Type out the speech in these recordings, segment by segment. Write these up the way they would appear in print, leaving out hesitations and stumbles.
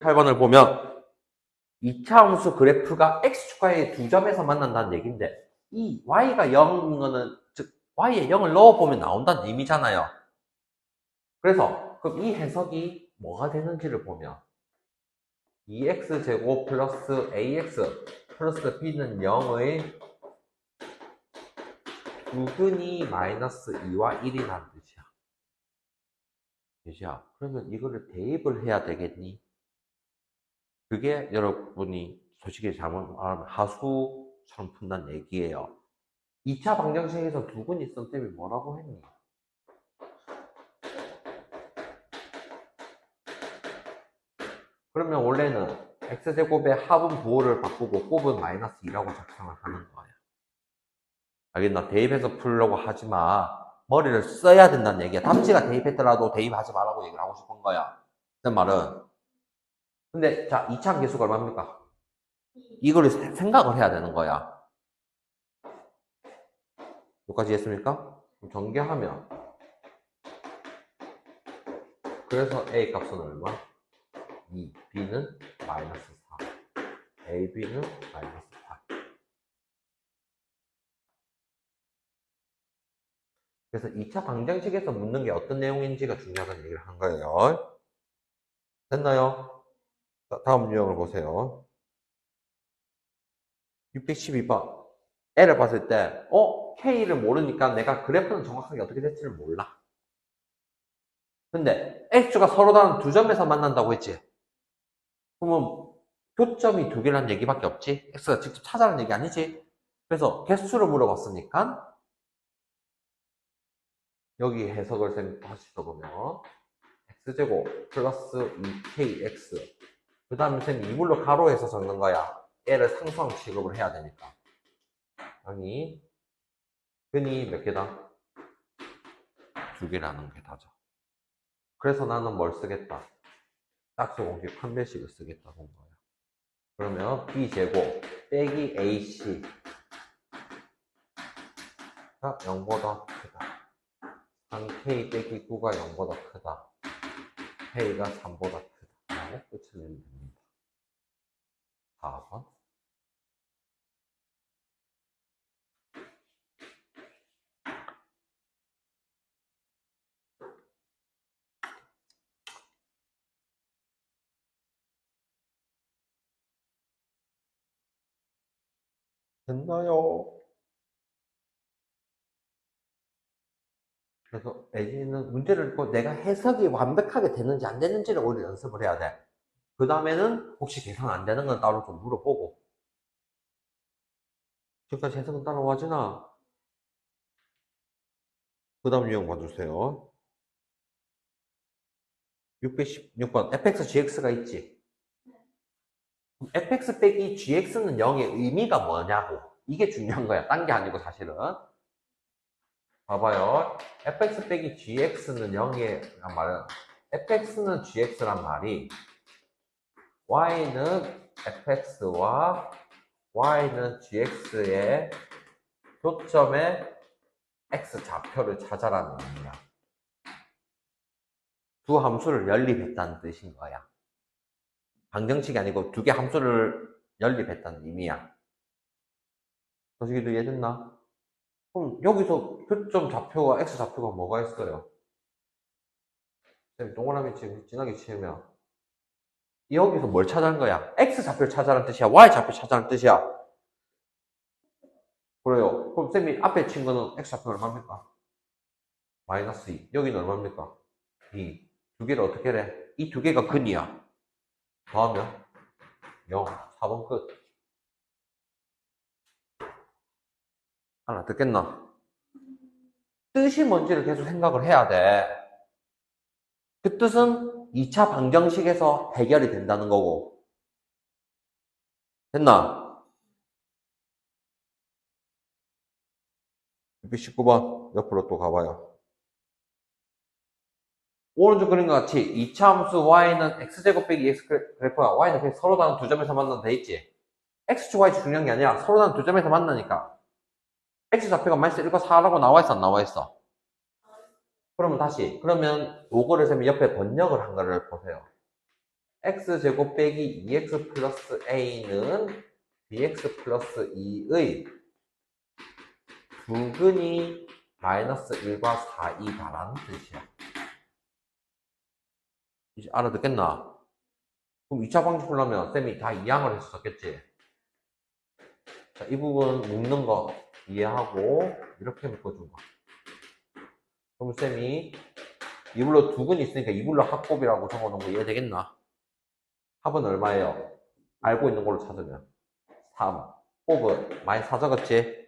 8번을 보면 2차 함수 그래프가 x축과의 두 점에서 만난다는 얘기인데 이 y가 0인 거는 즉 y에 0을 넣어보면 나온다는 의미잖아요. 그래서 그럼 이 해석이 뭐가 되는지를 보면 2x제곱 플러스 ax 플러스 b는 0의 두근이 마이너스 2와 1이라는 뜻이야. 뜻이야. 그러면 이거를 대입을 해야 되겠니? 그게 여러분이 솔직히 잘못 말하면 하수처럼 푼다는 얘기예요. 2차 방정식에서 두근이 있던 셈이 뭐라고 했니? 그러면 원래는 x제곱의 합은 부호를 바꾸고 곱은 마이너스 2라고 작성을 하는 거야. 알겠나? 대입해서 풀려고 하지 마. 머리를 써야 된다는 얘기야. 답지가 대입했더라도 대입하지 말라고 얘기를 하고 싶은 거야. 그 말은. 근데 자, 2차 계수가 얼마입니까? 이거를 생각을 해야 되는 거야. 여기까지 했습니까? 그럼 전개하면 그래서 A 값은 얼마? 2, B는 마이너스 4, AB는 마이너스 8. 그래서 2차 방정식에서 묻는 게 어떤 내용인지가 중요하다는 얘기를 한 거예요. 됐나요? 다음 유형을 보세요. 612번. L을 봤을 때, K를 모르니까 내가 그래프는 정확하게 어떻게 될지를 몰라. 근데 X가 서로 다른 두 점에서 만난다고 했지? 그러면 교점이 두 개라는 얘기밖에 없지? X가 직접 찾아라는 얘기 아니지? 그래서 개수를 물어봤으니까 여기 해석을 쌤 다시 써보면 x제곱 플러스 2kx 그 다음에 쌤 이불로 가로해서 적는 거야. 얘를 상수항 취급을 해야 되니까. 아니 근이 몇 개다? 두 개라는 게 다죠. 그래서 나는 뭘 쓰겠다? 짝수 공식 판별식을 쓰겠다 본 거야. 그러면 b제곱 빼기 ac 가 0보다 크다. 3k 빼기 9가 0보다 크다. k가 3보다 크다. 라고 끝을 내면 됩니다. 4번. 됐나요? 그래서 애기는 문제를 읽고 내가 해석이 완벽하게 되는지 안 되는지를 오히려 연습을 해야 돼. 그 다음에는 혹시 계산 안 되는 건 따로 좀 물어보고. 지금까지 해석은 따라와지나? 그 다음 유형 봐주세요. 616번 fx, gx가 있지? fx 빼기 gx는 0의 의미가 뭐냐고. 이게 중요한 거야. 딴 게 아니고 사실은. 봐봐요. fx 빼기 gx는 0의 말은 fx는 gx란 말이 y는 fx와 y는 gx의 교점의 x 좌표를 찾아라는 의미야. 두 함수를 연립했다는 뜻인 거야. 방정식이 아니고 두 개 함수를 연립했다는 의미야. 소식이도 이해됐나? 그럼 여기서 교점 좌표와 x 좌표가 뭐가 있어요? 동그라미 지금 진하게 치우면 여기서 뭘 찾아는 거야? x 좌표를 찾아라는 뜻이야? y 좌표 찾아라는 뜻이야? 그래요. 그럼 쌤이 앞에 친 거는 x 좌표가 얼마입니까? 마이너스 2. 여기는 얼마입니까? 2. 두 개를 어떻게 해? 이 두 개가 근이야. 더하면 0. 4번 끝. 알아듣겠나? 뜻이 뭔지를 계속 생각을 해야 돼. 그 뜻은 2차 방정식에서 해결이 된다는 거고. 됐나? 619번 옆으로 또 가봐요. 오른쪽 그림과 같이 2차 함수 y는 x제곱 빼기 x 그래프야. y는 그냥 서로 다른 두 점에서 만나면 돼 있지. x축 y축 중요한 게 아니라 서로 다른 두 점에서 만나니까 x 좌표가 마이너스 1과 4라고 나와있어 안 나와있어? 그러면 다시 그러면 요거를 쌤이 옆에 번역을 한 거를 보세요. x제곱 빼기 2x 플러스 a는 bx 플러스 2의 두근이 마이너스 1과 4이다라는 뜻이야. 이제 알아듣겠나? 그럼 2차 방식 풀려면 쌤이 다 이항을 해서 썼겠지? 자, 이 부분 묶는 거 이해하고 이렇게 묶어준 거. 그럼 쌤이 이불로 두근이 있으니까 이불로 합곱이라고 적어놓은 거 이해되겠나? 합은 얼마예요? 알고 있는 걸로 찾으면 3. 곱은 마이너스 4 적었지?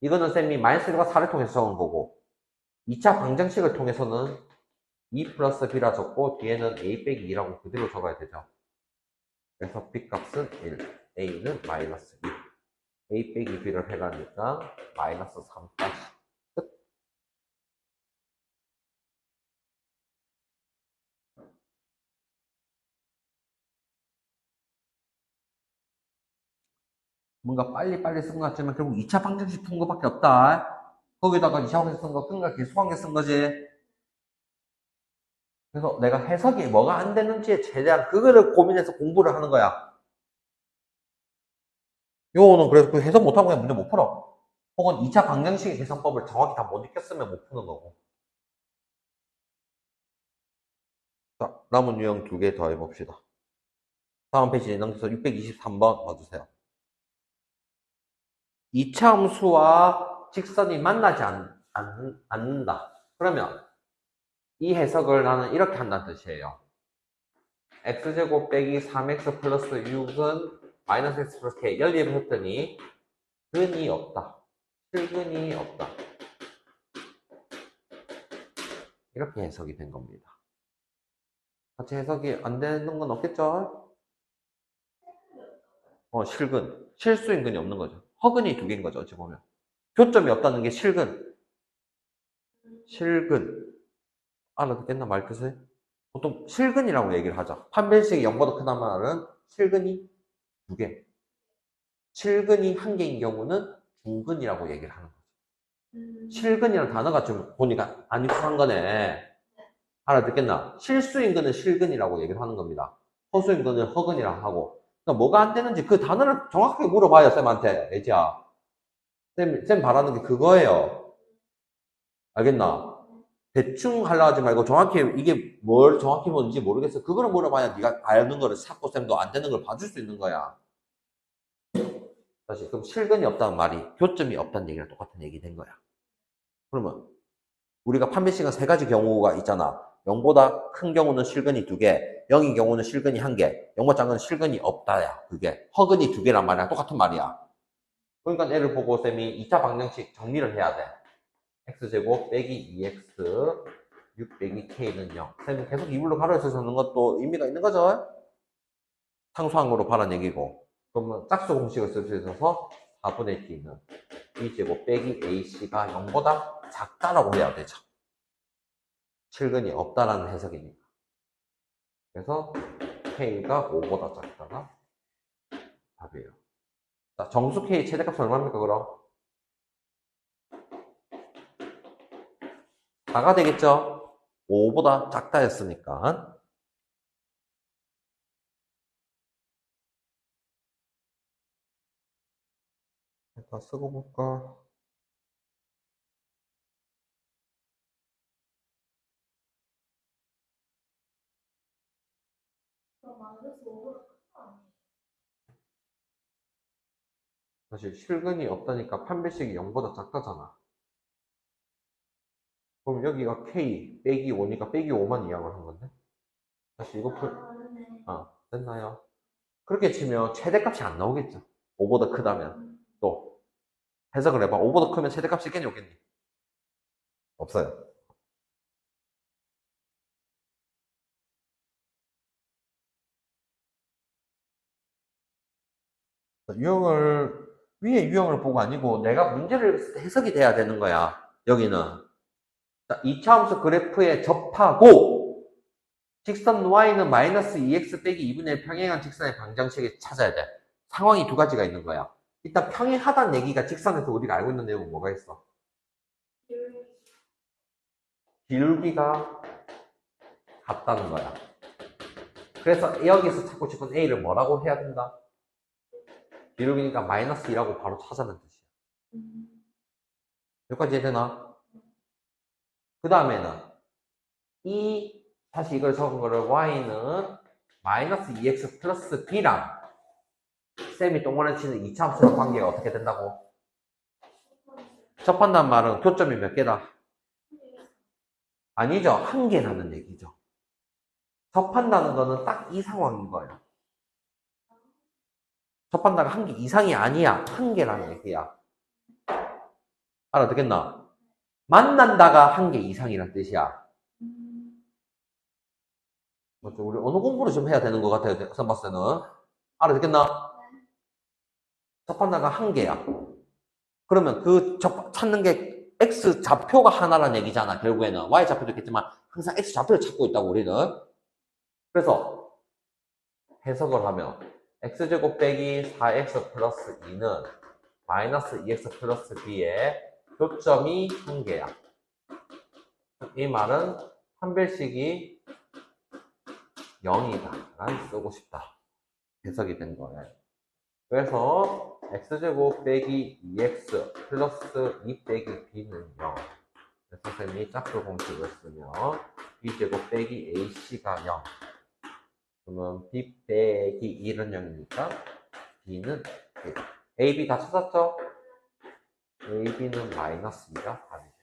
이거는 쌤이 마이너스 1과 4를 통해서 적은 거고 2차 방정식을 통해서는 2 플러스 b라 적고 뒤에는 a 빼기 2라고 그대로 적어야 되죠. 그래서 b 값은 1, a는 마이너스 2, a 빼기 b를 해가니까 마이너스 3까지. 끝. 뭔가 빨리빨리 쓴 것 같지만 결국 2차 방정식 푼 거밖에 없다. 거기다가 2차 방정식 쓴 거 끝과 계수관계 쓴 거지. 그래서 내가 해석이 뭐가 안 되는지에 최대한 그거를 고민해서 공부를 하는 거야. 요거는 그래서 그 해석 못하고 그냥 문제 못 풀어. 혹은 2차 방정식의 계산법을 정확히 다 못 익혔으면 못 푸는 거고. 자, 남은 유형 2개 더 해봅시다. 다음 페이지 넘겨서 623번 봐주세요. 2차 함수와 직선이 만나지 않는다. 그러면 이 해석을 나는 이렇게 한다는 뜻이에요. x제곱 빼기 3x 플러스 6은 마이너스 x 플러스 k 연립을 했더니 근이 없다. 실근이 없다. 이렇게 해석이 된 겁니다. 같이 해석이 안 되는 건 없겠죠? 실근. 실수인 근이 없는 거죠. 허근이 두 개인 거죠, 어찌 보면. 교점이 없다는 게 실근. 실근. 알아듣겠나, 말뜻을? 보통 실근이라고 얘기를 하죠. 판별식이 0보다 크단 말은 실근이 두 개. 실근이 한 개인 경우는 두근이라고 얘기를 하는 거죠. 실근이라는 단어가 좀 보니까 안 익숙한 거네. 알아듣겠나? 실수인근은 실근이라고 얘기를 하는 겁니다. 허수인근은 허근이라고 하고. 그러니까 뭐가 안 되는지 그 단어를 정확하게 물어봐요, 쌤한테. 애지야. 쌤 바라는 게 그거예요. 알겠나? 대충 하려 하지 말고 정확히 이게 뭘 정확히 뭔지 모르겠어. 그거를 물어봐야 네가 아는 거를 찾고 쌤도 안 되는 걸 봐줄 수 있는 거야. 다시 그럼 실근이 없다는 말이 교점이 없다는 얘기랑 똑같은 얘기 된 거야. 그러면 우리가 판별식은 세 가지 경우가 있잖아. 0보다 큰 경우는 실근이 2개, 0인 경우는 실근이 1개, 0보다 작은 건 실근이 없다야. 그게 허근이 2개란 말이야. 똑같은 말이야. 그러니까 얘를 보고 쌤이 2차 방정식 정리를 해야 돼. x제곱 빼기 2x 6 빼기 k는 0. 쌤이 계속 이불로 가로해서 적는 것도 의미가 있는 거죠? 상수항으로 바란 얘기고. 그러면 짝수 공식을 쓸 수 있어서 4분의 t는 b제곱 빼기 ac가 0보다 작다라고 해야 되죠. 실근이 없다라는 해석이니까. 그래서 k가 5보다 작다가 답이에요. 자, 정수 k 최대값은 얼마입니까, 그럼? 4가 되겠죠? 5보다 작다였으니까. 다 쓰고 볼까? 사실 실근이 없다니까 판별식이 0보다 작다잖아. 그럼 여기가 k 빼기 5니까 빼기 5만 이항을 한 건데? 다시 이거 됐나요? 그렇게 치면 최대값이 안 나오겠죠. 5보다 크다면. 또 해석을 해봐. 5보다 크면 최대값이 있겠니 없겠니? 없어요. 유형을 위에 유형을 보고 아니고 내가 문제를 해석이 돼야 되는 거야. 여기는. 자, 2차 함수 그래프에 접하고 직선 y는 마이너스 2x 빼기 2분의 1 평행한 직선의 방정식을 찾아야 돼. 상황이 두 가지가 있는 거야. 일단 평행하다는 얘기가 직선에서 우리가 알고 있는 내용은 뭐가 있어? 기울기가 같다는 거야. 그래서 여기서 찾고 싶은 A를 뭐라고 해야 된다? 기록이니까 마이너스 2라고 바로 찾아낸 뜻이야. 여기까지 이해되나? 그 다음에는 다시 이걸 적은 거를 y는 마이너스 2x 플러스 b랑 쌤이 동그라미 치는 2차 함수의 관계가 어떻게 된다고? 접한다는 말은 교점이 몇 개다? 아니죠. 한 개라는 얘기죠. 접한다는 거는 딱 이 상황인 거예요. 접한다가 한 개 이상이 아니야. 한 개라는 얘기야. 알아듣겠나? 만난다가 한 개 이상이란 뜻이야. 맞죠? 우리 언어 공부를 좀 해야 되는 것 같아요. 선봤을 때는. 알아듣겠나? 접한다가 한 개야. 그러면 찾는 게 x 좌표가 하나란 얘기잖아. 결국에는 y 좌표도 있겠지만 항상 x 좌표를 찾고 있다고 우리는. 그래서 해석을 하면 x제곱 빼기 4x 플러스 2는 마이너스 2x 플러스 b의 교점이 한 개야. 이 말은 판별식이 0이다 라는 쓰고 싶다. 해석이 된 거예요. 그래서 x제곱 빼기 2x 플러스 2 빼기 b는 0. 선생님이 짝수 공식을 쓰면 b제곱 빼기 ac가 0. 그러면 b 빼기 1은 0이니까 b는 1. ab 다 찾았죠? ab는 마이너스 2가 답이죠.